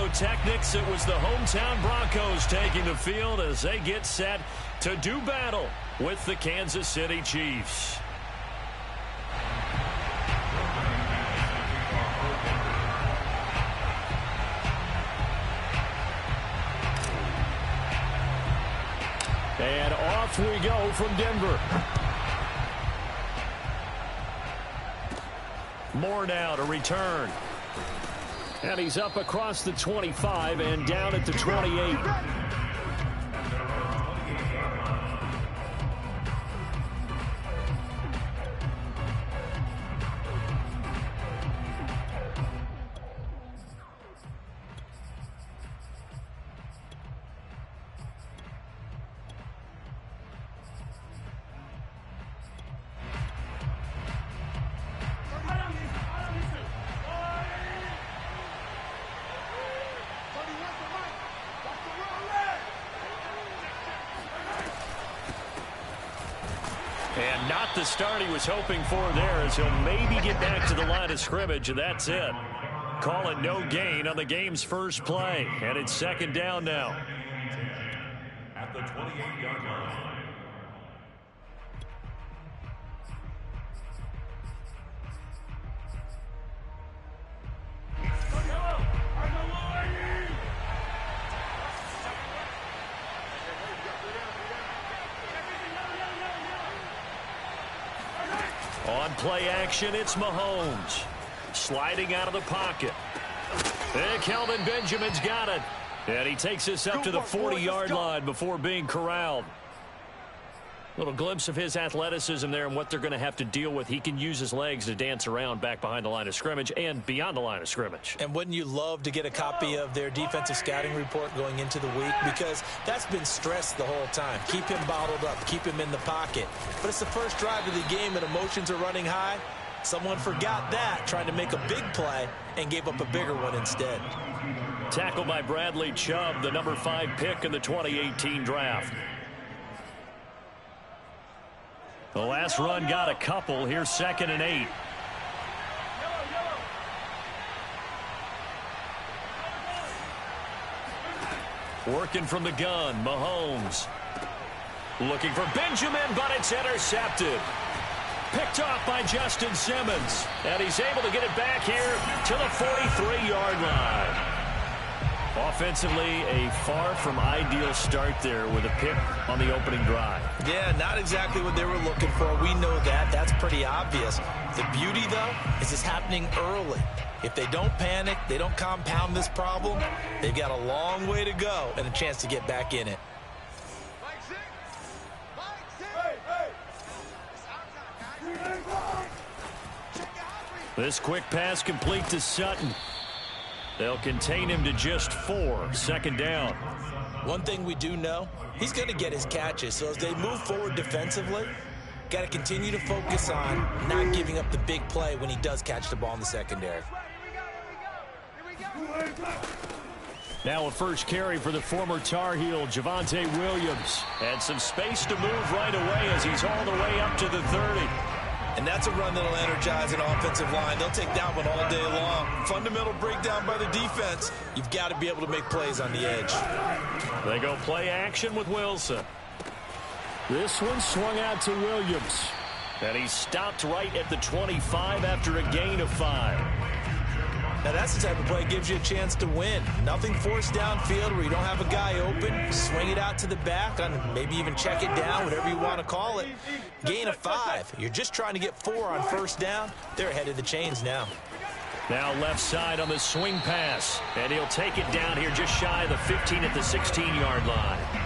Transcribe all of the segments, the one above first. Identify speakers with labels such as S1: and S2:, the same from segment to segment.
S1: Pyrotechnics, it was the hometown Broncos taking the field as they get set to do battle with the Kansas City Chiefs. And off we go from Denver. Moore now to return. And he's up across the 25 and down at the 28. And not the start he was hoping for there, as he'll maybe get back to the line of scrimmage, and that's it. Call it no gain on the game's first play, and it's second down now.
S2: At the 28-yard line.
S1: On play action, it's Mahomes. Sliding out of the pocket. And Kelvin Benjamin's got it. And he takes us up to the 40-yard line before being corralled. Little glimpse of his athleticism there and what they're going to have to deal with. He can use his legs to dance around back behind the line of scrimmage and beyond the line of scrimmage.
S3: And wouldn't you love to get a copy of their defensive scouting report going into the week? Because that's been stressed the whole time. Keep him bottled up. Keep him in the pocket. But it's the first drive of the game and emotions are running high. Someone forgot that, trying to make a big play, and gave up a bigger one instead.
S1: Tackled by Bradley Chubb, the number 5 pick in the 2018 draft. The last run got a couple. Here's 2nd and 8. Working from the gun, Mahomes. Looking for Benjamin, but it's intercepted. Picked off by Justin Simmons. And he's able to get it back here to the 43-yard line. Offensively, a far from ideal start there with a pick on the opening drive.
S3: Yeah, not exactly what they were looking for. We know that. That's pretty obvious. The beauty, though, is it's happening early. If they don't panic, they don't compound this problem, they've got a long way to go and a chance to get back in it.
S1: This quick pass complete to Sutton. They'll contain him to just 4. Second down.
S3: One thing we do know, he's going to get his catches. So as they move forward defensively, got to continue to focus on not giving up the big play when he does catch the ball in the secondary.
S1: Now a first carry for the former Tar Heel, Javonte Williams. Had some space to move right away as he's all the way up to the 30.
S3: And that's a run that'll energize an offensive line. They'll take that one all day long. Fundamental breakdown by the defense. You've got to be able to make plays on the edge.
S1: They go play action with Wilson. This one swung out to Williams. And he stopped right at the 25 after a gain of 5.
S3: Now that's the type of play that gives you a chance to win. Nothing forced downfield where you don't have a guy open. Swing it out to the back, and maybe even check it down, whatever you want to call it. Gain of 5. You're just trying to get 4 on first down. They're ahead of the chains now.
S1: Now left side on the swing pass. And he'll take it down here just shy of the 15 at the 16-yard line.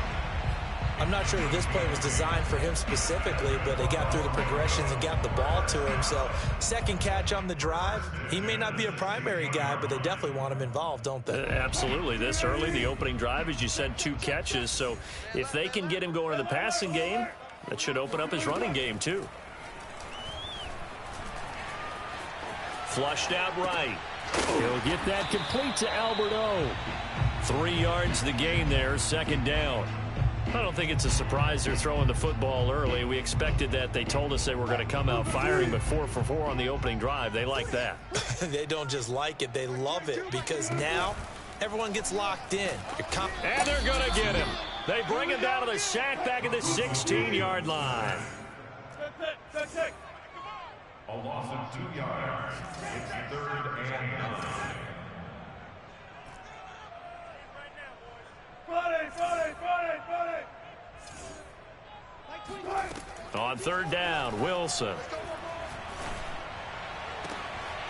S3: I'm not sure that this play was designed for him specifically, but they got through the progressions and got the ball to him. So second catch on the drive. He may not be a primary guy, but they definitely want him involved, don't they?
S1: Absolutely. This early, the opening drive, as you said, 2 catches. So if they can get him going in the passing game, that should open up his running game too. Flushed out right. He'll get that complete to Albert O. 3 yards the gain there, second down. I don't think it's a surprise they're throwing the football early. We expected that. They told us they were going to come out firing, but 4 for 4 on the opening drive. They like that.
S3: They don't just like it. They love it because now everyone gets locked in.
S1: And they're going to get him. They bring him down to the sack back at the 16-yard line.
S2: A loss of 2 yards. It's 3rd and 9.
S1: On 3rd down, Wilson.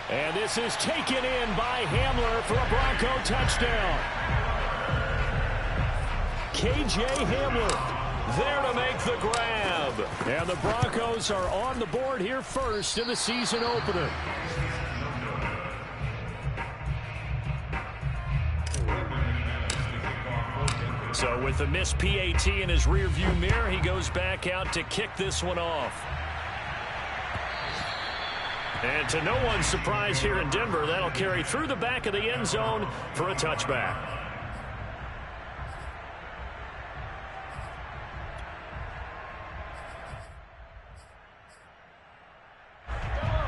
S1: And this is taken in by Hamler for a Bronco touchdown. K.J. Hamler there to make the grab. And the Broncos are on the board here first in the season opener. So with the missed PAT in his rearview mirror, he goes back out to kick this one off. And to no one's surprise here in Denver, that'll carry through the back of the end zone for a touchback.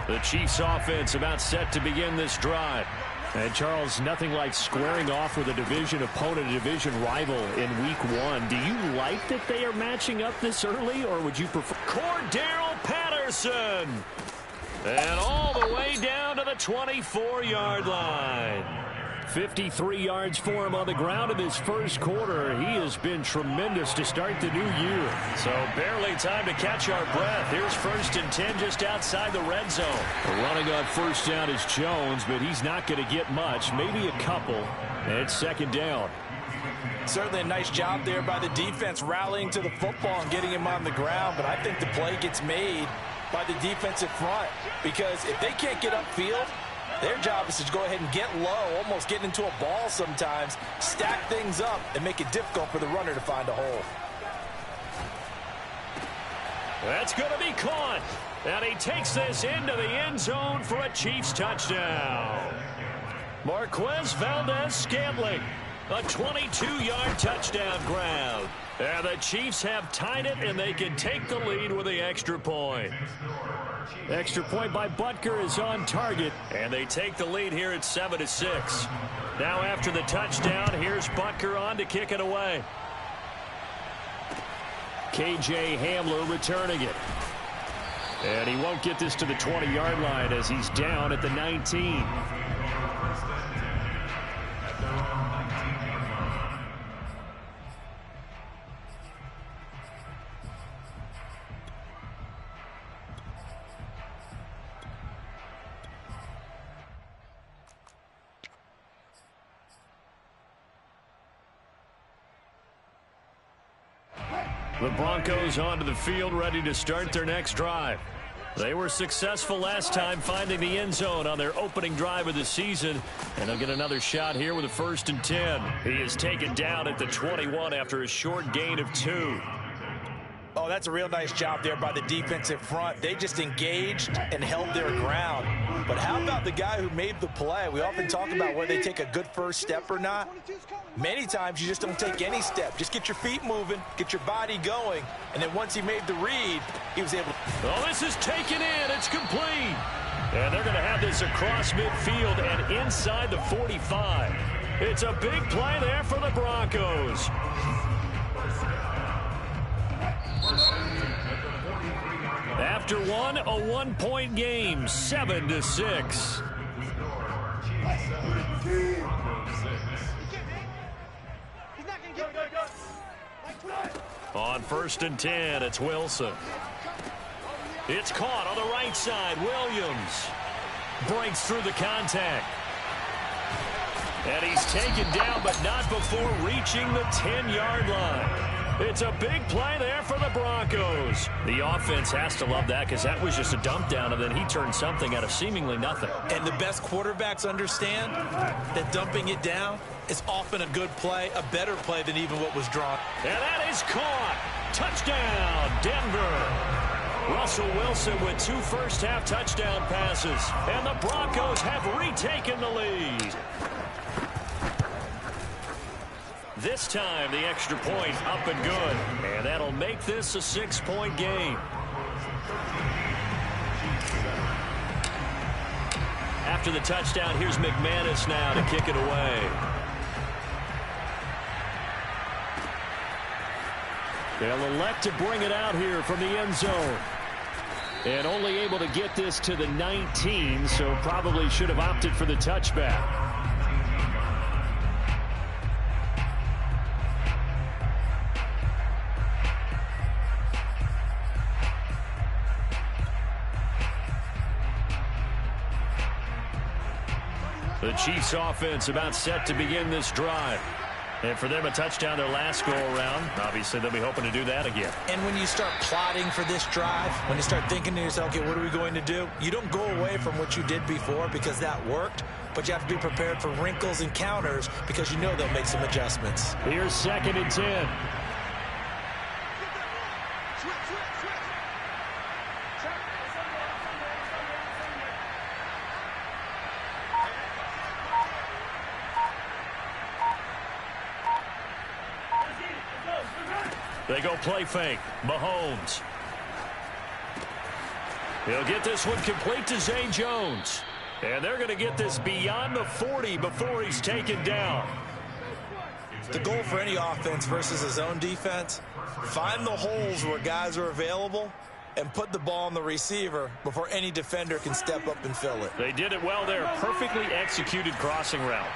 S1: The Chiefs offense about set to begin this drive. And Charles, nothing like squaring off with a division opponent, a division rival in week 1. Do you like that they are matching up this early, or would you prefer? Cordarrelle Patterson! And all the way down to the 24-yard line. 53 yards for him on the ground in this first quarter. He has been tremendous to start the new year. So barely time to catch our breath. Here's 1st and 10 just outside the red zone. Running on 1st down is Jones, but he's not going to get much, maybe a couple. And it's 2nd down.
S3: Certainly a nice job there by the defense rallying to the football and getting him on the ground, but I think the play gets made by the defensive front, because if they can't get upfield, their job is to go ahead and get low, almost get into a ball sometimes, stack things up, and make it difficult for the runner to find a hole.
S1: That's going to be caught. And he takes this into the end zone for a Chiefs touchdown. Marquez Valdez-Scantling, a 22-yard touchdown grab. And the Chiefs have tied it, and they can take the lead with the extra point. Extra point by Butker is on target, and they take the lead here at 7-6. Now after the touchdown, here's Butker on to kick it away. K.J. Hamler returning it. And he won't get this to the 20-yard line as he's down at the 19. The Broncos onto the field, ready to start their next drive. They were successful last time finding the end zone on their opening drive of the season, and they'll get another shot here with a 1st and 10. He is taken down at the 21 after a short gain of 2.
S3: Oh, that's a real nice job there by the defensive front. They just engaged and held their ground. But how about the guy who made the play? We often talk about whether they take a good first step or not. Many times you just don't take any step. Just get your feet moving, get your body going, and then once he made the read, he was able to...
S1: Oh, this is taken in. It's complete. And they're going to have this across midfield and inside the 45. It's a big play there for the Broncos. After one, a 1-point game, 7-6. On 1st and 10, it's Wilson. It's caught on the right side. Williams breaks through the contact. And he's taken down, but not before reaching the 10-yard line. It's a big play there for the Broncos. The offense has to love that, because that was just a dump down, and then he turned something out of seemingly nothing.
S3: And the best quarterbacks understand that dumping it down is often a good play, a better play than even what was drawn.
S1: And that is caught. Touchdown, Denver. Russell Wilson with 2 first-half touchdown passes. And the Broncos have retaken the lead. This time, the extra point up and good. And that'll make this a 6-point game. After the touchdown, here's McManus now to kick it away. They'll elect to bring it out here from the end zone. And only able to get this to the 19, so probably should have opted for the touchback. The Chiefs offense about set to begin this drive. And for them, a touchdown their last go-around. Obviously, they'll be hoping to do that again.
S3: And when you start plotting for this drive, when you start thinking to yourself, okay, what are we going to do? You don't go away from what you did before because that worked, but you have to be prepared for wrinkles and counters because you know they'll make some adjustments.
S1: Here's 2nd and 10. They go play fake. Mahomes. He'll get this one complete to Zay Jones. And they're going to get this beyond the 40 before he's taken down.
S3: The goal for any offense versus a zone defense, find the holes where guys are available and put the ball on the receiver before any defender can step up and fill it.
S1: They did it well there. Perfectly executed crossing route.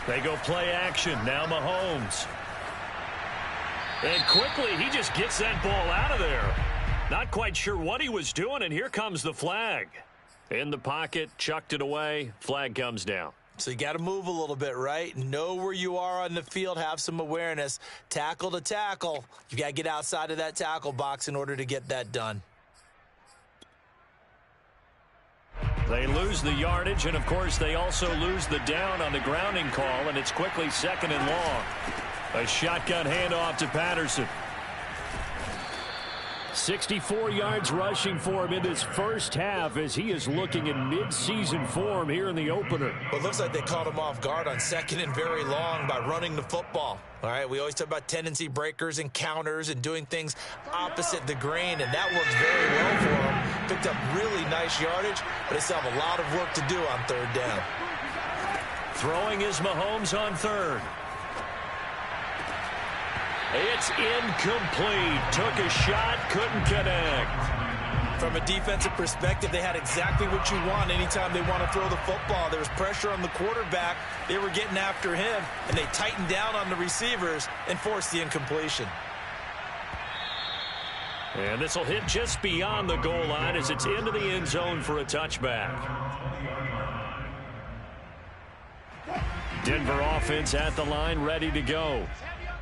S1: They go play action. Now Mahomes. And quickly, he just gets that ball out of there. Not quite sure what he was doing, and here comes the flag. In the pocket, chucked it away. Flag comes down.
S3: So you got to move a little bit, right? Know where you are on the field. Have some awareness. Tackle to tackle. You got to get outside of that tackle box in order to get that done.
S1: They lose the yardage, and, of course, they also lose the down on the grounding call, and it's quickly 2nd and long. A shotgun handoff to Patterson. 64 yards rushing for him in this first half as he is looking in mid-season form here in the opener.
S3: Well, it looks like they caught him off guard on 2nd and very long by running the football. All right, we always talk about tendency breakers and counters and doing things opposite the grain, and that worked very well for him. Picked up really nice yardage, but they still have a lot of work to do on 3rd down.
S1: Throwing is Mahomes on 3rd. It's incomplete. Took a shot, couldn't connect.
S3: From a defensive perspective, they had exactly what you want anytime they want to throw the football. There was pressure on the quarterback. They were getting after him, and they tightened down on the receivers and forced the incompletion.
S1: And this will hit just beyond the goal line as it's into the end zone for a touchback. Denver offense at the line, ready to go.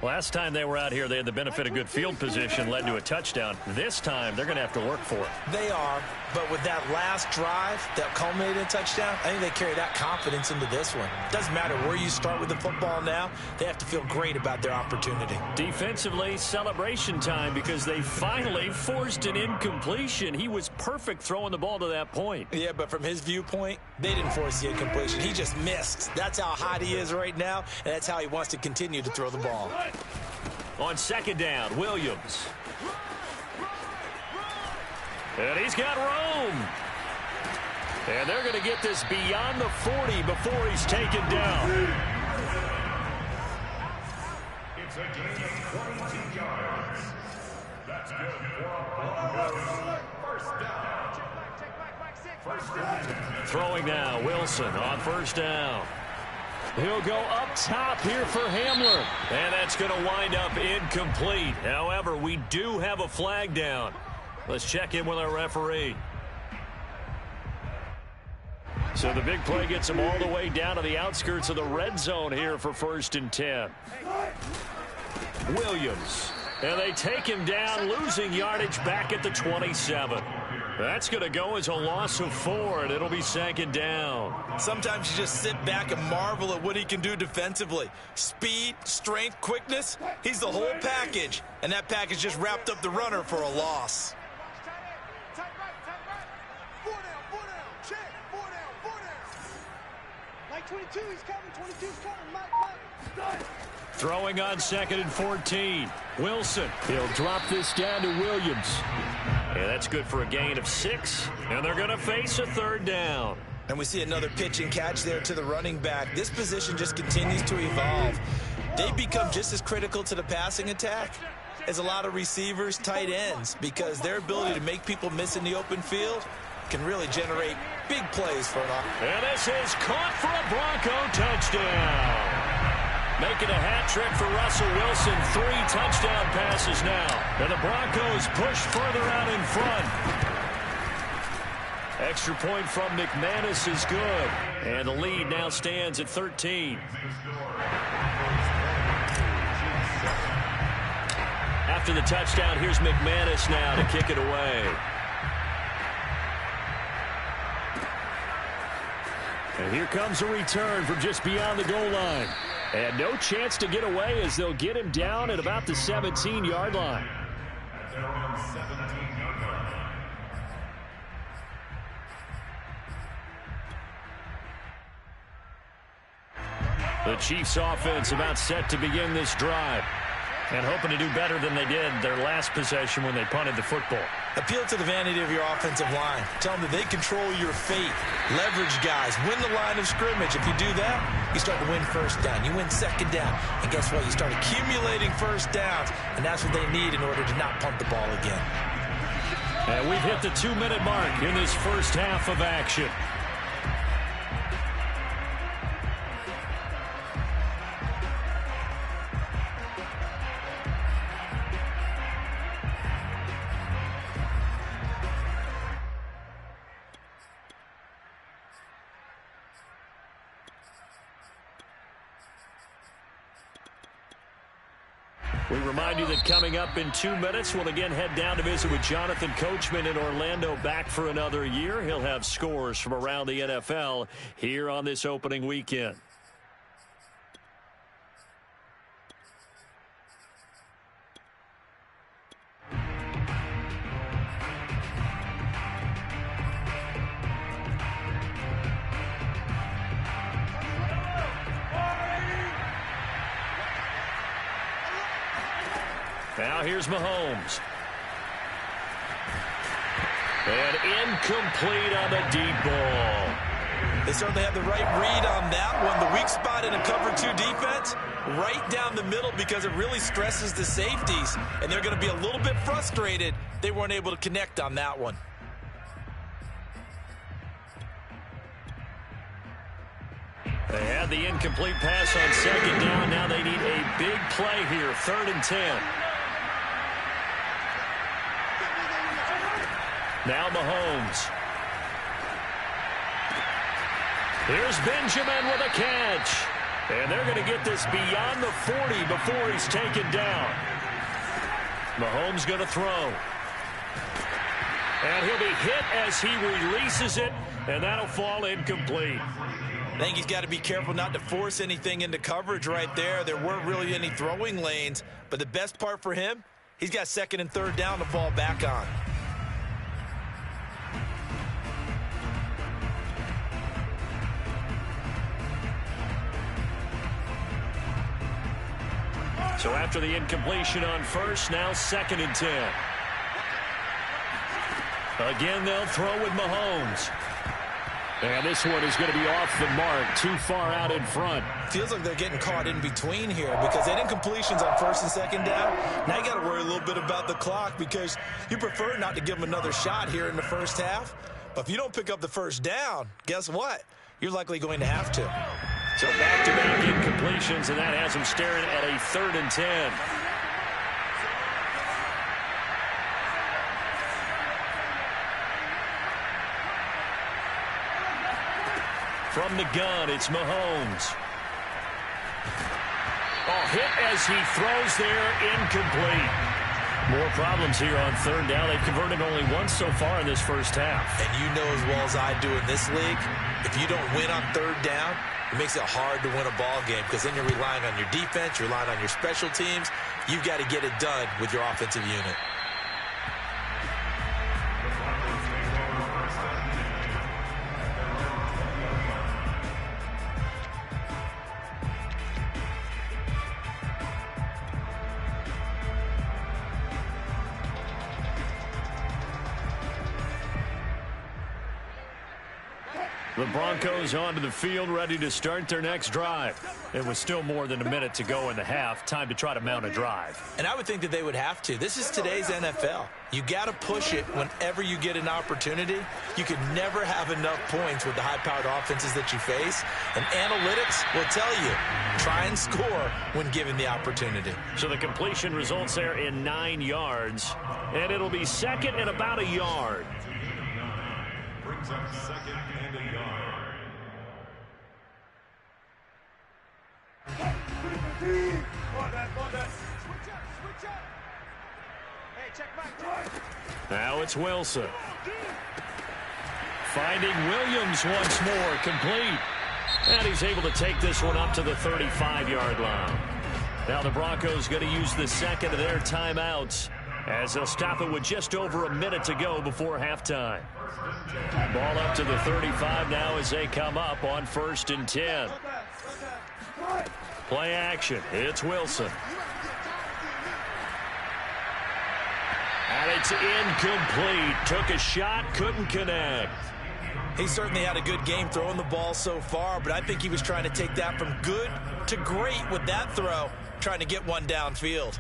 S1: Last time they were out here, they had the benefit of good field position, led to a touchdown. This time, they're going to have to work for it.
S3: They are, but with that last drive that culminated in a touchdown, I think they carry that confidence into this one. Doesn't matter where you start with the football now, they have to feel great about their opportunity.
S1: Defensively, celebration time because they finally forced an incompletion. He was perfect throwing the ball to that point.
S3: Yeah, but from his viewpoint, they didn't force the incompletion. He just missed. That's how hot he is right now, and that's how he wants to continue to throw the ball.
S1: On 2nd down, Williams. And he's got room. And they're going to get this beyond the 40 before he's taken down.
S2: It's a gain of 22 yards. That's good for first down. First down.
S1: Throwing now, Wilson on 1st down. He'll go up top here for Hamler. And that's going to wind up incomplete. However, we do have a flag down. Let's check in with our referee. So the big play gets him all the way down to the outskirts of the red zone here for 1st and 10. Williams. And they take him down, losing yardage back at the 27. That's going to go as a loss of 4, and it'll be 2nd down.
S3: Sometimes you just sit back and marvel at what he can do defensively. Speed, strength, quickness, he's the whole package. And that package just wrapped up the runner for a loss.
S4: Like 22, he's coming, 22's coming, Mike.
S1: Throwing on 2nd and 14. Wilson. He'll drop this down to Williams. And that's good for a gain of 6. And they're going to face a 3rd down.
S3: And we see another pitch and catch there to the running back. This position just continues to evolve. They become just as critical to the passing attack as a lot of receivers, tight ends, because their ability to make people miss in the open field can really generate big plays for an offense.
S1: And this is caught for a Bronco touchdown. Making a hat trick for Russell Wilson. 3 touchdown passes now. And the Broncos push further out in front. Extra point from McManus is good. And the lead now stands at 13. After the touchdown, here's McManus now to kick it away. And here comes a return from just beyond the goal line. And no chance to get away as they'll get him down at about the 17-yard line. The Chiefs offense about set to begin this drive. And hoping to do better than they did their last possession when they punted the football.
S3: Appeal to the vanity of your offensive line. Tell them that they control your fate. Leverage guys. Win the line of scrimmage. If you do that, you start to win first down. You win second down. And guess what? You start accumulating first downs. And that's what they need in order to not punt the ball again.
S1: And we've hit the 2-minute mark in this first half of action. We remind you that coming up in 2 minutes, we'll again head down to visit with Jonathan Coachman in Orlando, back for another year. He'll have scores from around the NFL here on this opening weekend. Now here's Mahomes. And incomplete on the deep ball.
S3: They certainly have the right read on that one. The weak spot in a cover 2 defense, right down the middle, because it really stresses the safeties. And they're going to be a little bit frustrated they weren't able to connect on that one.
S1: They had the incomplete pass on second down. Now they need a big play here, 3rd and 10. Now Mahomes. Here's Benjamin with a catch. And they're going to get this beyond the 40 before he's taken down. Mahomes going to throw. And he'll be hit as he releases it, and that'll fall incomplete.
S3: I think he's got to be careful not to force anything into coverage right there. There weren't really any throwing lanes, but the best part for him, he's got 2nd and 3rd down to fall back on.
S1: So after the incompletion on first, now 2nd and 10. Again, they'll throw with Mahomes. And this one is going to be off the mark, too far out in front.
S3: Feels like they're getting caught in between here because they had incompletions on 1st and 2nd down. Now you got to worry a little bit about the clock because you prefer not to give them another shot here in the first half. But if you don't pick up the 1st down, guess what? You're likely going to have to.
S1: So back-to-back incompletions, and that has him staring at a 3rd and 10. From the gun, it's Mahomes. Oh, hit as he throws there, incomplete. More problems here on 3rd down. They've converted only once so far in this first half.
S3: And you know as well as I do in this league, if you don't win on 3rd down, it makes it hard to win a ball game because then you're relying on your defense, you're relying on your special teams. You've got to get it done with your offensive unit.
S1: The the Broncos onto the field, ready to start their next drive. It was still more than a minute to go in the half. Time to try to mount a drive.
S3: And I would think that they would have to. This is today's NFL. You got to push it whenever you get an opportunity. You could never have enough points with the high-powered offenses that you face. And analytics will tell you, try and score when given the opportunity.
S1: So the completion results there in 9 yards. And it'll be second and about a yard.
S2: Brings up second and a yard.
S1: Now it's Wilson. Finding Williams once more, complete. And he's able to take this one up to the 35-yard line. Now the Broncos going to use the second of their timeouts as they'll stop it with just over a minute to go before halftime. Ball up to the 35 now as they come up on 1st and 10. Play action. It's Wilson. And it's incomplete. Took a shot, couldn't connect.
S3: He certainly had a good game throwing the ball so far, but I think he was trying to take that from good to great with that throw, trying to get one downfield.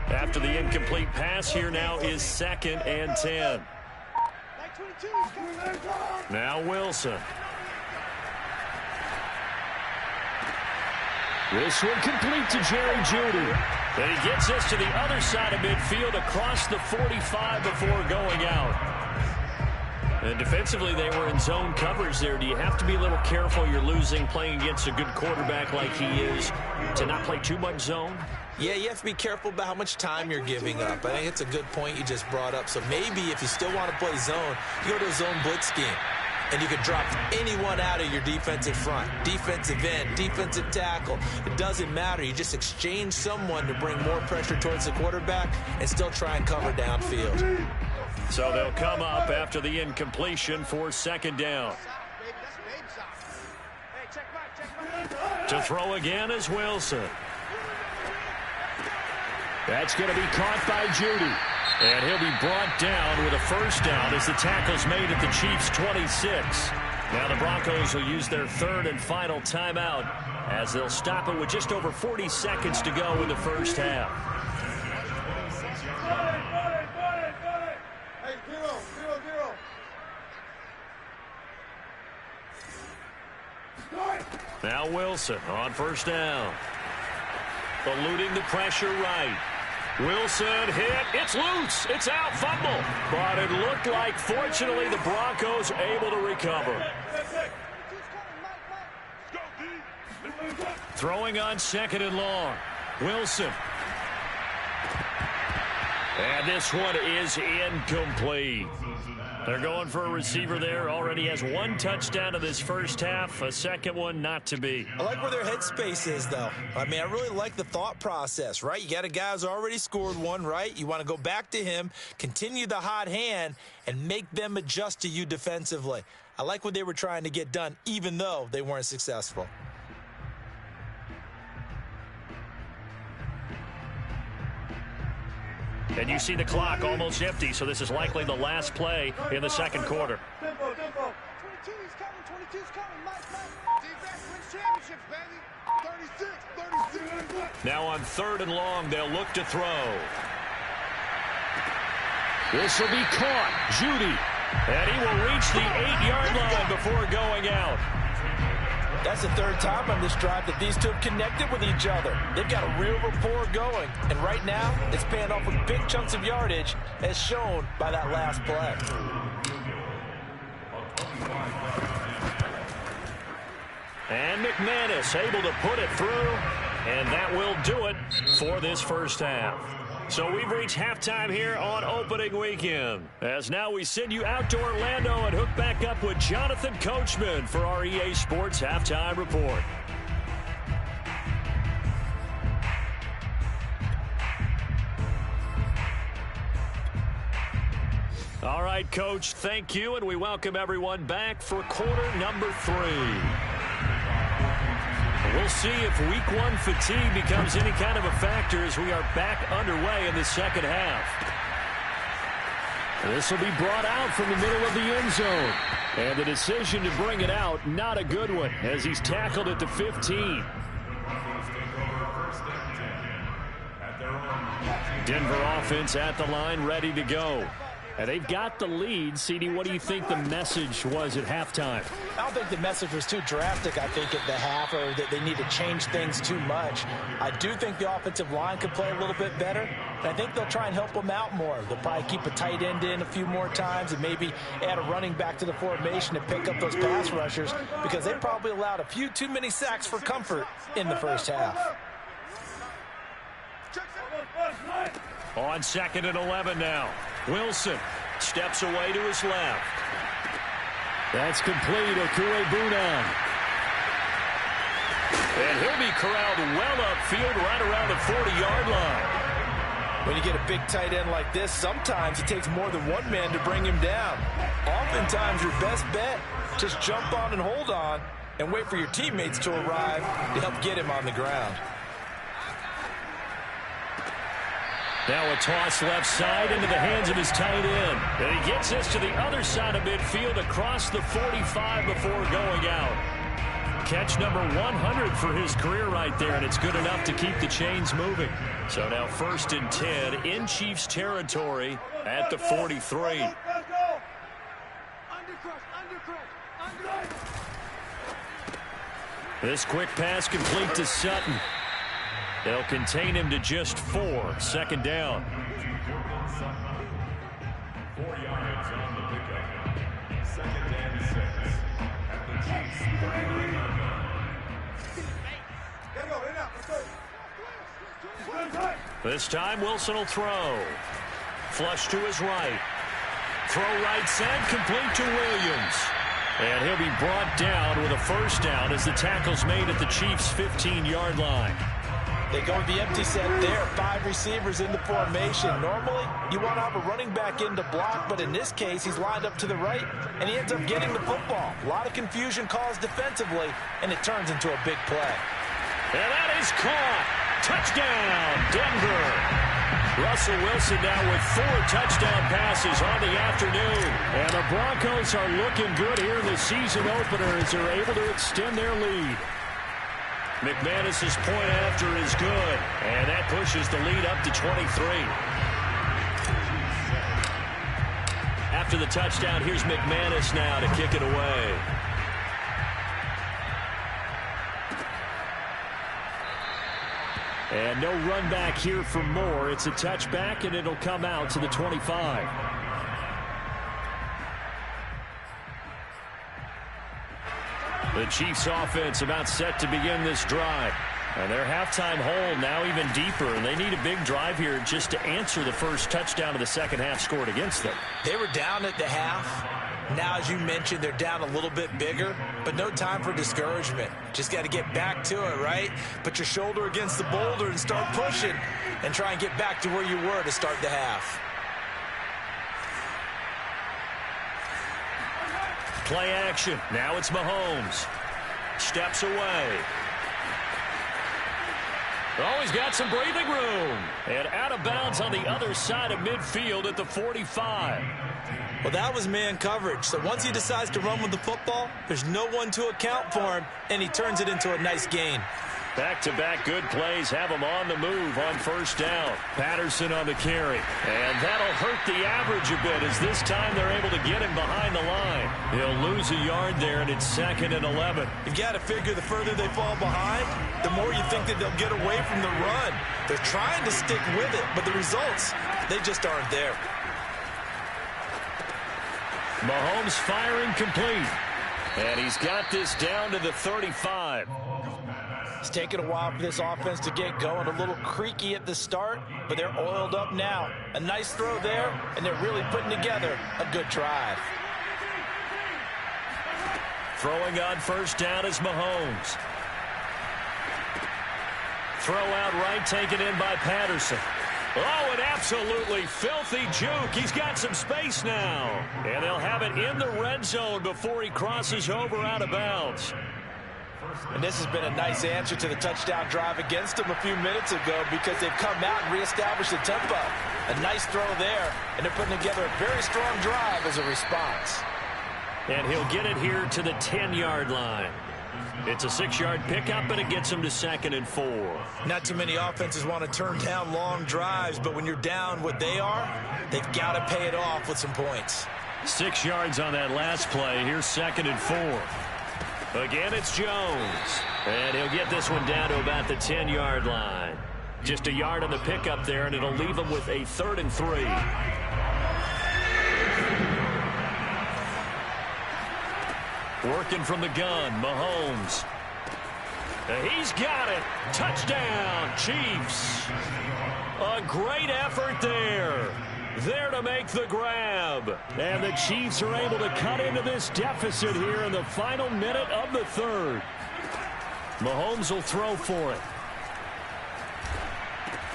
S1: After the incomplete pass, here now is 2nd and 10. Now Wilson. This one complete to Jerry Jeudy. And he gets us to the other side of midfield across the 45 before going out. And defensively, they were in zone coverage there. Do you have to be a little careful? You're losing, playing against a good quarterback like he is, to not play too much zone?
S3: Yeah, you have to be careful about how much time you're giving up. I think it's a good point you just brought up. So maybe if you still want to play zone, you go to a zone blitz scheme. And you can drop anyone out of your defensive front. Defensive end, defensive tackle. It doesn't matter. You just exchange someone to bring more pressure towards the quarterback and still try and cover downfield.
S1: So they'll come up after the incompletion for 2nd down. To throw again is Wilson. That's going to be caught by Jeudy. And he'll be brought down with a 1st down as the tackle's made at the Chiefs' 26. Now the Broncos will use their 3rd and final timeout as they'll stop it with just over 40 seconds to go in the 1st half. Now Wilson on 1st down. Eluding the pressure right. Wilson hit. It's loose. It's out. Fumble. But it looked like, fortunately, the Broncos able to recover. Throwing on 2nd and long. Wilson. And this one is incomplete. They're going for a receiver there. Already has 1 touchdown in this 1st half. A 2nd one not to be.
S3: I like where their headspace is, though. I mean, I really like the thought process, right? You got a guy who's already scored 1, right? You want to go back to him, continue the hot hand, and make them adjust to you defensively. I like what they were trying to get done, even though they weren't successful.
S1: And you see the clock almost empty, so this is likely the last play in the 2nd quarter.
S4: 22's coming, 22's coming, Mike. Defense wins championships, baby. 36.
S1: Now on 3rd and long, they'll look to throw. This will be caught. Jeudy. And he will reach the 8-yard line before going out.
S3: That's the 3rd time on this drive that these two have connected with each other. They've got a real rapport going. And right now, it's paying off with big chunks of yardage, as shown by that last play.
S1: And McManus able to put it through. And that will do it for this 1st half. So we've reached halftime here on opening weekend. As now we send you out to Orlando and hook back up with Jonathan Coachman for our EA Sports Halftime Report. All right, Coach, thank you, and we welcome everyone back for quarter number 3. We'll see if week 1 fatigue becomes any kind of a factor as we are back underway in the second half. This will be brought out from the middle of the end zone. And the decision to bring it out, not a good one, as he's tackled at the 15. Denver offense at the line, ready to go. And they've got the lead. CD, what do you think the message was at halftime?
S3: I don't think the message was too drastic, I think, at the half, or that they need to change things too much. I do think the offensive line could play a little bit better, and I think they'll try and help them out more. They'll probably keep a tight end in a few more times and maybe add a running back to the formation to pick up those pass rushers, because they probably allowed a few too many sacks for comfort in the first half.
S1: On 2nd and 11 now. Wilson steps away to his left. That's complete. Okuegbunam. And he'll be corralled well upfield right around the 40-yard line.
S3: When you get a big tight end like this, sometimes it takes more than one man to bring him down. Oftentimes, your best bet, just jump on and hold on and wait for your teammates to arrive to help get him on the ground.
S1: Now a toss left side into the hands of his tight end. And he gets this to the other side of midfield across the 45 before going out. Catch number 100 for his career right there, and it's good enough to keep the chains moving. So now 1st and 10 in Chiefs territory at the 43. This quick pass complete to Sutton. They'll contain him to just 4. 2nd down.
S2: 4 yards on the pickup. 2nd and 6 at the Chiefs 39.
S1: This time Wilson will throw. Flush to his right. Throw right side, complete to Williams. And he'll be brought down with a 1st down as the tackle's made at the Chiefs' 15-yard line.
S3: They go with the empty set there. 5 receivers in the formation. Normally, you want to have a running back in to block, but in this case, he's lined up to the right, and he ends up getting the football. A lot of confusion caused defensively, and it turns into a big play.
S1: And that is caught. Touchdown, Denver. Russell Wilson now with 4 touchdown passes on the afternoon. And the Broncos are looking good here in the season opener as they're able to extend their lead. McManus's point after is good, and that pushes the lead up to 23. After the touchdown, here's McManus now to kick it away. And no run back here for Moore. It's a touchback, and it'll come out to the 25. The Chiefs offense about set to begin this drive. And their halftime hole now even deeper, and they need a big drive here just to answer the first touchdown of the second half scored against them.
S3: They were down at the half. Now, as you mentioned, they're down a little bit bigger, but no time for discouragement. Just got to get back to it, right? Put your shoulder against the boulder and start pushing and try and get back to where you were to start the half.
S1: Play action. Now it's Mahomes. Steps away. Oh, he's got some breathing room. And out of bounds on the other side of midfield at the 45.
S3: Well, that was man coverage. So once he decides to run with the football, there's no one to account for him, and he turns it into a nice gain.
S1: Back-to-back good plays have him on the move on 1st down. Patterson on the carry. And that'll hurt the average a bit as this time they're able to get him behind the line. He'll lose a yard there, and it's 2nd and 11.
S3: You've got to figure the further they fall behind, the more you think that they'll get away from the run. They're trying to stick with it, but the results, they just aren't there.
S1: Mahomes firing complete. And he's got this down to the 35.
S3: It's taken a while for this offense to get going. A little creaky at the start, but they're oiled up now. A nice throw there, and they're really putting together a good drive.
S1: Throwing on 1st down is Mahomes. Throw out right, taken in by Patterson. Oh, an absolutely filthy juke. He's got some space now. And they'll have it in the red zone before he crosses over out of bounds.
S3: And this has been a nice answer to the touchdown drive against them a few minutes ago because they've come out and reestablished the tempo. A nice throw there, and they're putting together a very strong drive as a response.
S1: And he'll get it here to the 10-yard line. It's a 6-yard pickup, and it gets him to 2nd and 4.
S3: Not too many offenses want to turn down long drives, but when you're down what they are, they've got to pay it off with some points.
S1: 6 yards on that last play. Here's 2nd and 4. Again, it's Jones. And he'll get this one down to about the 10-yard line. Just a yard on the pickup there, and it'll leave him with a 3rd and 3. Working from the gun, Mahomes. He's got it. Touchdown, Chiefs. A great effort there. There to make the grab. And the Chiefs are able to cut into this deficit here in the final minute of the 3rd. Mahomes will throw for it.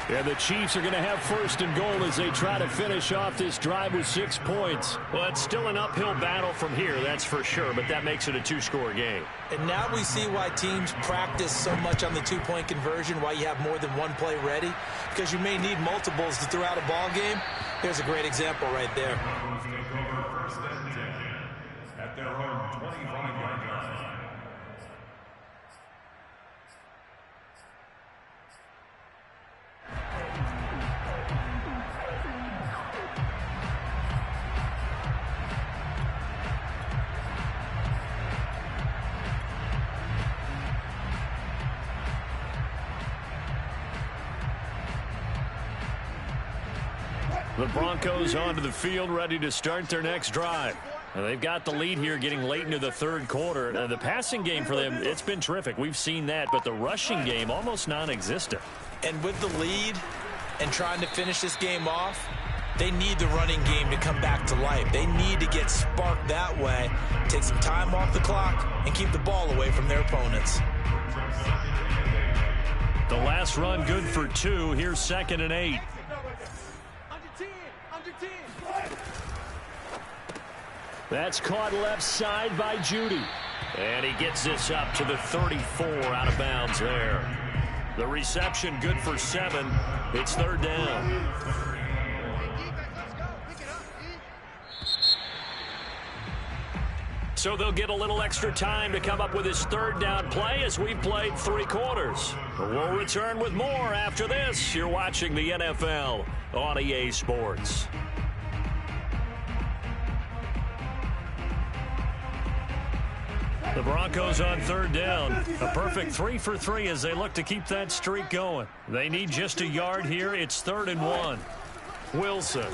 S1: And the Chiefs are going to have 1st and goal as they try to finish off this drive with 6 points. Well, it's still an uphill battle from here, that's for sure, but that makes it a 2-score game.
S3: And now we see why teams practice so much on the 2-point conversion, why you have more than one play ready, because you may need multiples to throw out a ball game. Here's a great example right there.
S2: Take over 1st and 10 at their own 25-yard line.
S1: The Broncos onto the field, ready to start their next drive. And they've got the lead here getting late into the 3rd quarter. The passing game for them, it's been terrific. We've seen that, but the rushing game almost non-existent.
S3: And with the lead and trying to finish this game off, they need the running game to come back to life. They need to get sparked that way, take some time off the clock, and keep the ball away from their opponents.
S1: The last run good for 2. Here's 2nd and 8. That's caught left side by Judy. And he gets this up to the 34 out of bounds there. The reception good for 7. It's 3rd down. So they'll get a little extra time to come up with his 3rd down play as we've played 3 quarters. We'll return with more after this. You're watching the NFL on EA Sports. The Broncos on 3rd down. A perfect 3 for 3 as they look to keep that streak going. They need just a yard here. It's 3rd and 1. Wilson.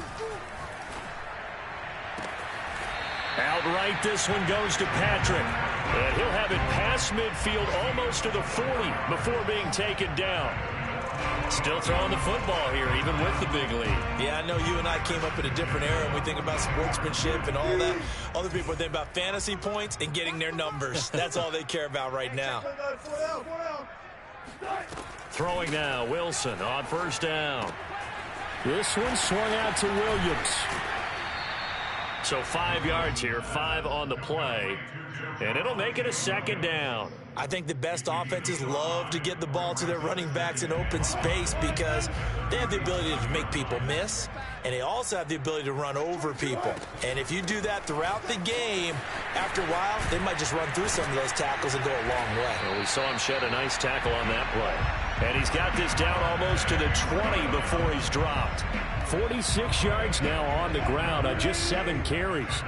S1: Outright, this one goes to Patrick. And he'll have it past midfield almost to the 40 before being taken down. Still throwing the football here, even with the big lead.
S3: Yeah, I know you and I came up in a different era and we think about sportsmanship and all that. Other people think about fantasy points and getting their numbers. That's all they care about right now.
S1: Throwing now, Wilson on 1st down. This one swung out to Williams. So 5 yards here, 5 on the play. And it'll make it a 2nd down.
S3: I think the best offenses love to get the ball to their running backs in open space because they have the ability to make people miss, and they also have the ability to run over people. And if you do that throughout the game, after a while, they might just run through some of those tackles and go a long way.
S1: Well, we saw him shed a nice tackle on that play. And he's got this down almost to the 20 before he's dropped. 46 yards now on the ground on just 7 carries.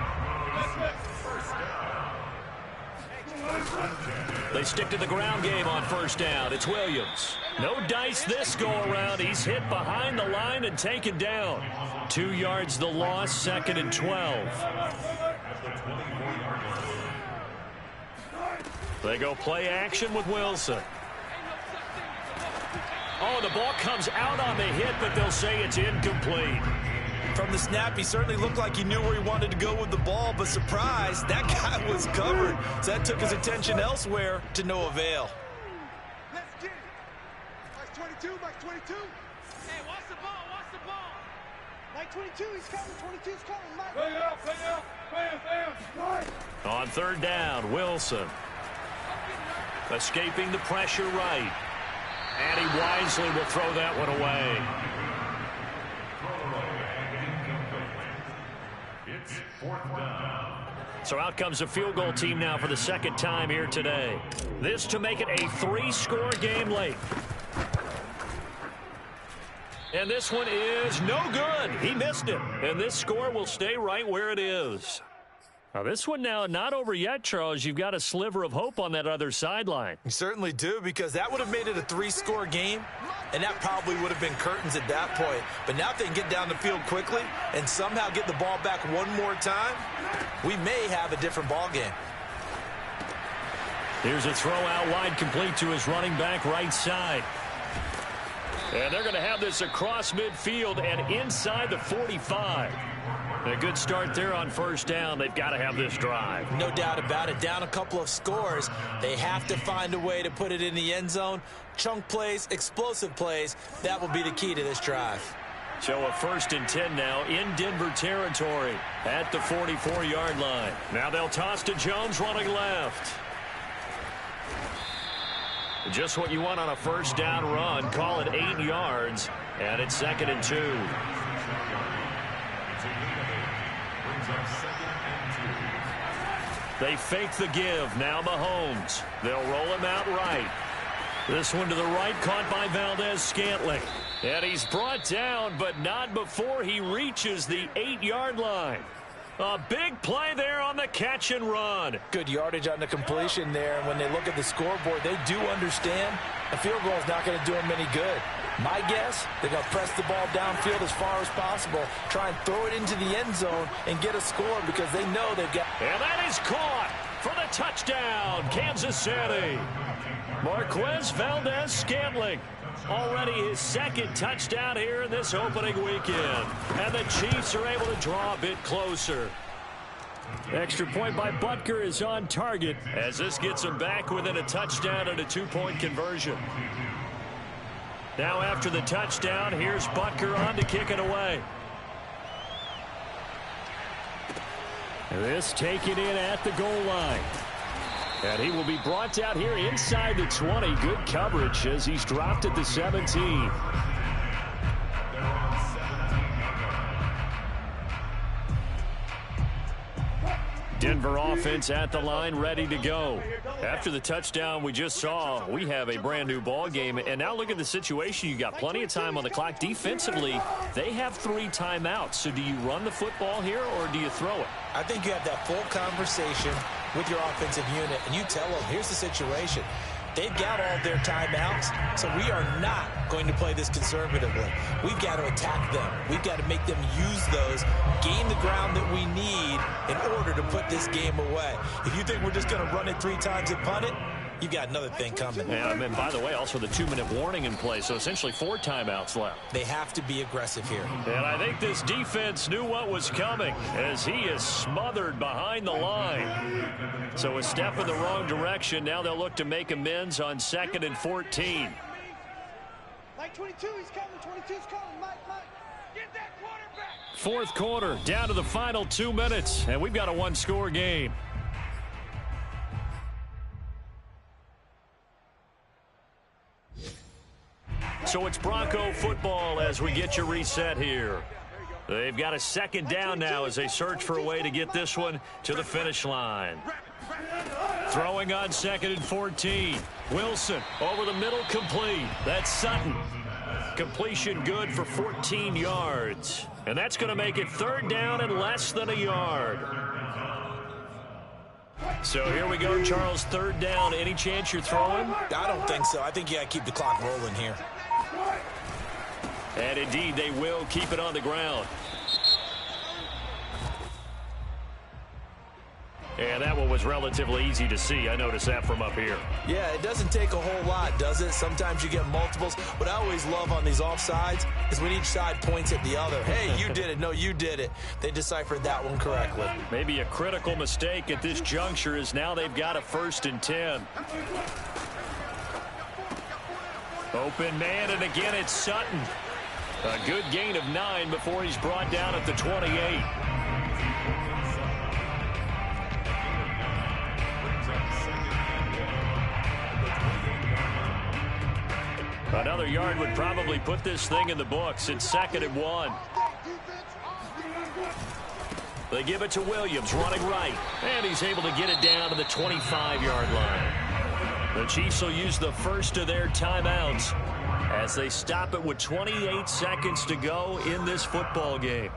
S1: They stick to the ground game on 1st down. It's Williams. No dice this go-around. He's hit behind the line and taken down. 2 yards the loss, 2nd and 12. They go play action with Wilson. Oh, the ball comes out on the hit, but they'll say it's incomplete.
S3: From the snap, he certainly looked like he knew where he wanted to go with the ball, but surprise, that guy was covered. So that took his attention elsewhere to no avail.
S4: Let's get it. Box 22, box 22. Hey, watch the ball, watch the Mike 22, he's coming. 22's coming, Mike.
S2: Bring it up, bring it up. Bam, bam.
S1: On third down, Wilson. Escaping the pressure right. And he wisely will throw that one away.
S2: It's fourth down.
S1: So out comes a field goal team now for the second time here today. This to make it a 3-score game late. And this one is no good. He missed it. And this score will stay right where it is. Now this one now not over yet, Charles. You've got a sliver of hope on that other sideline.
S3: You certainly do, because that would have made it a 3-score game, and that probably would have been curtains at that point. But now if they can get down the field quickly and somehow get the ball back one more time, we may have a different ball game.
S1: Here's a throw out wide, complete to his running back right side. And they're going to have this across midfield and inside the 45. A good start there on first down. They've got to have this drive.
S3: No doubt about it. Down a couple of scores. They have to find a way to put it in the end zone. Chunk plays, explosive plays. That will be the key to this drive.
S1: So a 1st and 10 now in Denver territory at the 44-yard line. Now they'll toss to Jones running left. Just what you want on a first down run. Call it 8 yards. And it's 2nd and 2. They fake the give. Now Mahomes. They'll roll him out right. This one to the right, caught by Valdez-Scantling. And he's brought down, but not before he reaches the 8-yard line. A big play there on the catch and run.
S3: Good yardage on the completion there. And when they look at the scoreboard, they do understand a field goal is not going to do them any good. My guess, they're going to press the ball downfield as far as possible, try and throw it into the end zone and get a score because they know they've got...
S1: And that is caught for the touchdown, Kansas City. Marquez Valdez-Scantling. Already his 2nd touchdown here in this opening weekend. And the Chiefs are able to draw a bit closer. Extra point by Butker is on target as this gets him back within a touchdown and a 2-point conversion. Now after the touchdown, here's Butker on to kick it away. This taken in at the goal line. And he will be brought down here inside the 20. Good coverage as he's dropped at the 17. Denver offense at the line, ready to go. After the touchdown we just saw, we have a brand new ball game. And now look at the situation. You got plenty of time on the clock. Defensively, they have 3 timeouts. So do you run the football here or do you throw it?
S3: I think you have that full conversation with your offensive unit, and you tell them, here's the situation. They've got all their timeouts, so we are not going to play this conservatively. We've got to attack them. We've got to make them use those, gain the ground that we need in order to put this game away. If you think we're just going to run it 3 times and punt it, you've got another thing coming.
S1: And by the way, also the 2-minute warning in play, so essentially 4 timeouts left.
S3: They have to be aggressive here.
S1: And I think this defense knew what was coming as he is smothered behind the line. So a step in the wrong direction. Now they'll look to make amends on 2nd and 14.
S4: Mike 22, he's coming. 22's coming. Mike. Get that quarterback.
S1: 4th quarter, down to the final 2 minutes, and we've got a 1-score game. So it's Bronco football as we get you reset here. They've got a 2nd down now as they search for a way to get this one to the finish line. Throwing on 2nd and 14. Wilson over the middle, complete. That's Sutton. Completion good for 14 yards. And that's going to make it 3rd down and less than a yard. So here we go, Charles. 3rd down. Any chance you're throwing?
S3: I don't think so. I think you got to keep the clock rolling here.
S1: And indeed, they will keep it on the ground. And that one was relatively easy to see. I noticed that from up here.
S3: Yeah, it doesn't take a whole lot, does it? Sometimes you get multiples. What I always love on these offsides is when each side points at the other. Hey, you did it. No, you did it. They deciphered that one correctly.
S1: Maybe a critical mistake at this juncture is now they've got a 1st and 10. Open man, and again it's Sutton. A good gain of 9 before he's brought down at the 28. Another yard would probably put this thing in the books. It's 2nd and 1. They give it to Williams, running right. And he's able to get it down to the 25-yard line. The Chiefs will use the first of their timeouts as they stop it with 28 seconds to go in this football game.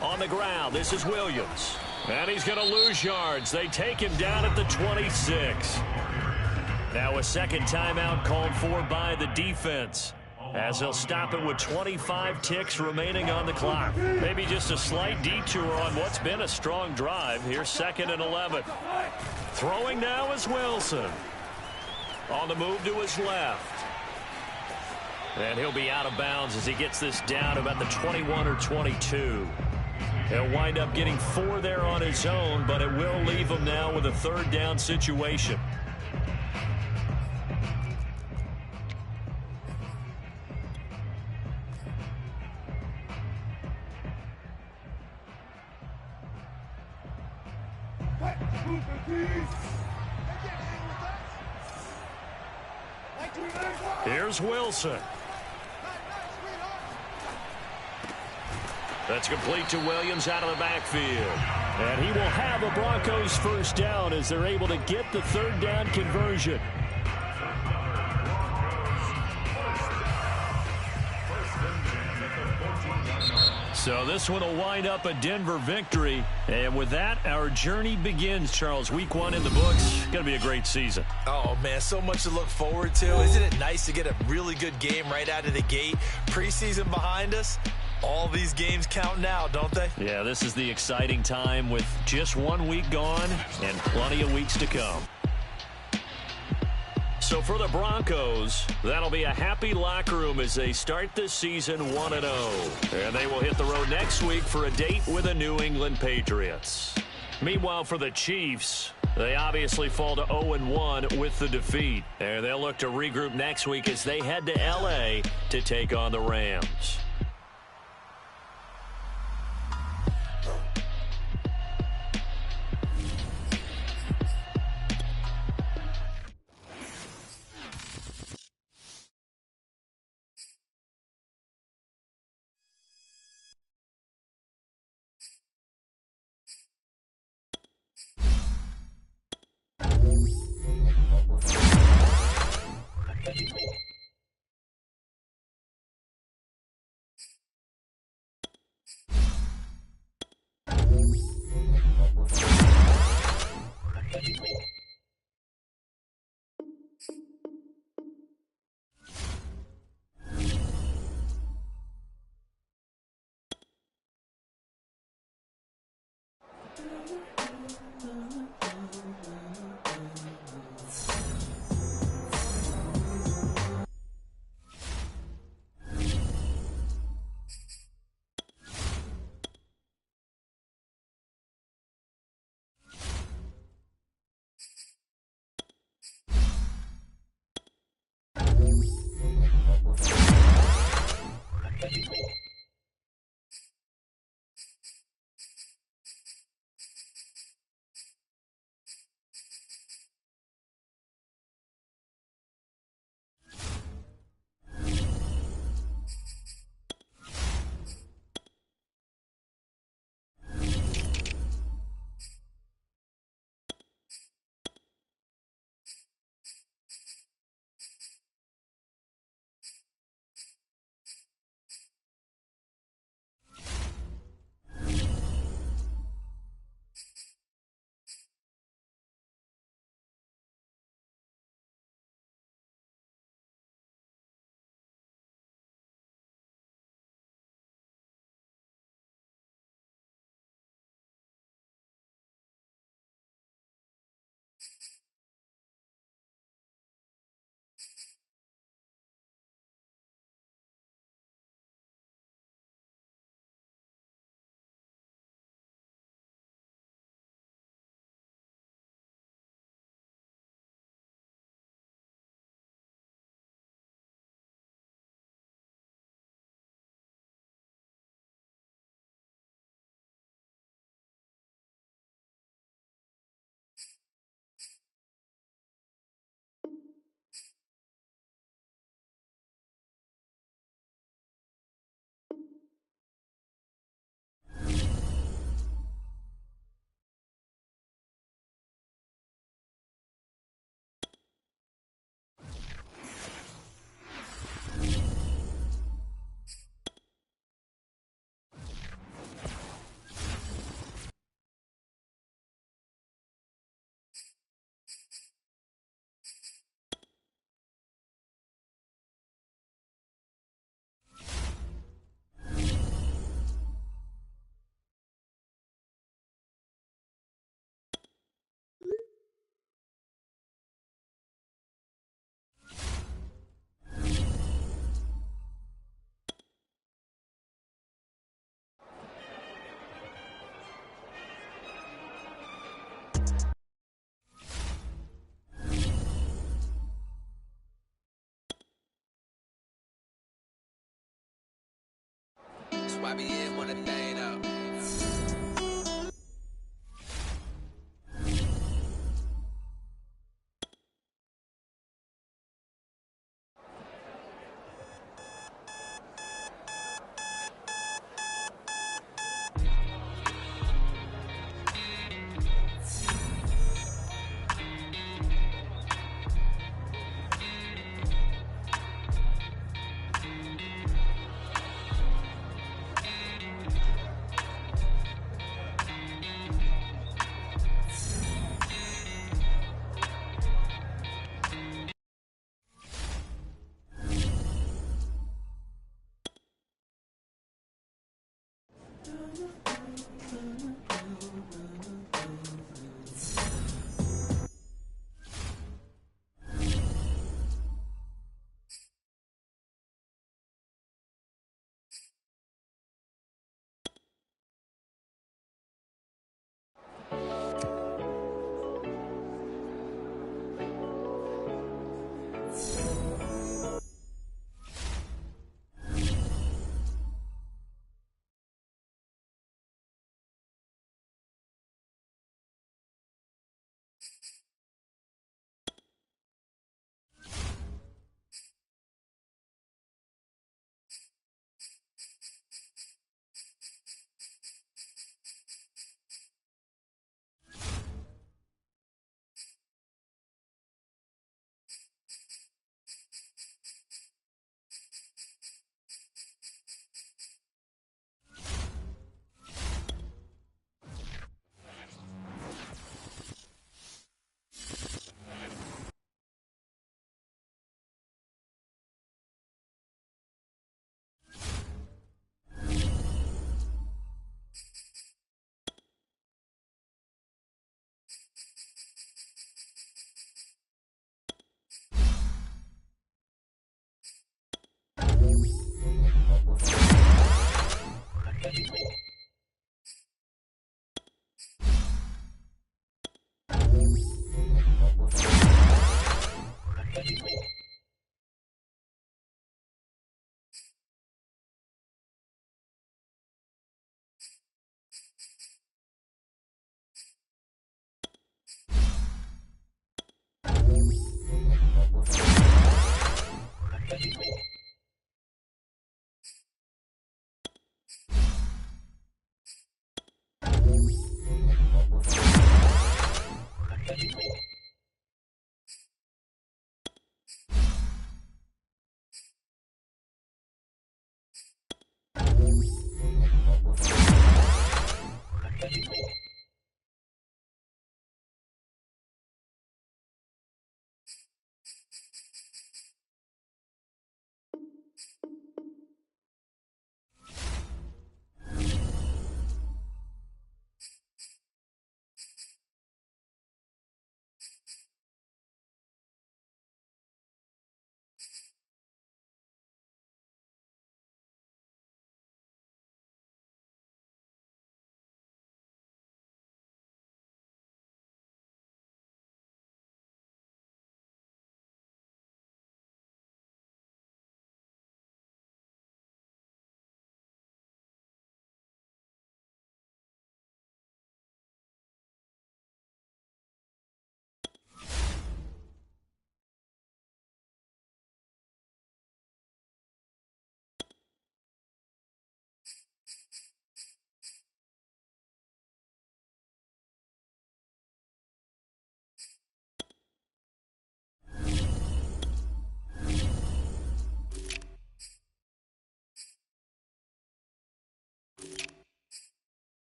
S1: On the ground, this is Williams. And he's going to lose yards. They take him down at the 26. Now a second timeout called for by the defense, as they'll stop it with 25 ticks remaining on the clock. Maybe just a slight detour on what's been a strong drive. Here's 2nd and 11. Throwing now is Wilson. On the move to his left. And he'll be out of bounds as he gets this down about the 21 or 22. He'll wind up getting 4 there on his own, but it will leave him now with a 3rd down situation. Here's Wilson. That's complete to Williams out of the backfield. And he will have a Broncos first down as they're able to get the 3rd down conversion. So this one will wind up a Denver victory. And with that, our journey begins, Charles. Week 1 in the books. Going to be a great season.
S3: Oh, man, so much to look forward to. Isn't it nice to get a really good game right out of the gate? Preseason behind us. All these games count now, don't they?
S1: Yeah, this is the exciting time with just 1 week gone and plenty of weeks to come. So for the Broncos, that'll be a happy locker room as they start this season 1-0. And they will hit the road next week for a date with the New England Patriots. Meanwhile, for the Chiefs, they obviously fall to 0-1 with the defeat. And they'll look to regroup next week as they head to L.A. to take on the Rams.
S5: YBN want a thing out.